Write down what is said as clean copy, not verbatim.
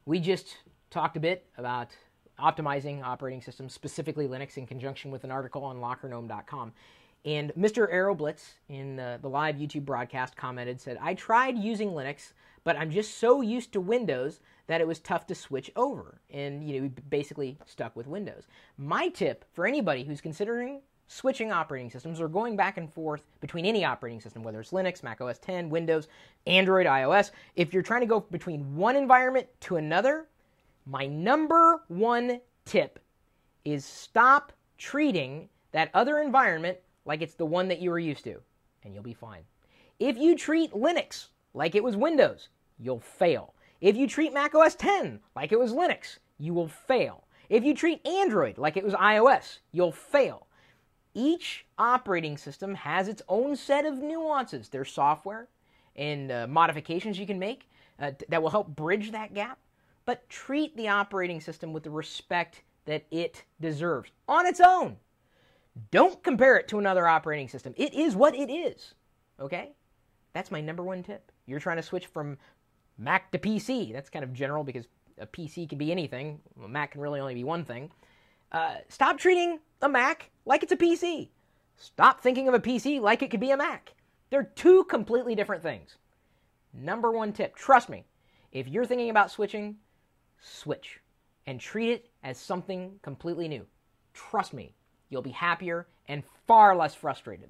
We just talked a bit about optimizing operating systems, specifically Linux, in conjunction with an article on LockerGnome.com. And Mr. Aeroblitz in the live YouTube broadcast commented, said, I tried using Linux, but I'm just so used to Windows that it was tough to switch over. And, we basically stuck with Windows. My tip for anybody who's considering switching operating systems or going back and forth between any operating system, whether it's Linux, Mac OS X, Windows, Android, iOS, if you're trying to go between one environment to another, my number one tip is stop treating that other environment like it's the one that you were used to, and you'll be fine. If you treat Linux like it was Windows, you'll fail. If you treat Mac OS X like it was Linux, you will fail. If you treat Android like it was iOS, you'll fail. Each operating system has its own set of nuances. There's software and modifications you can make that will help bridge that gap, but treat the operating system with the respect that it deserves on its own. Don't compare it to another operating system. It is what it is, okay? That's my number one tip. You're trying to switch from Mac to PC. That's kind of general because a PC can be anything. A Mac can really only be one thing. Stop treating a Mac like it's a PC. Stop thinking of a PC like it could be a Mac. They're two completely different things. Number one tip, trust me, if you're thinking about switching, switch and treat it as something completely new. Trust me. You'll be happier and far less frustrated.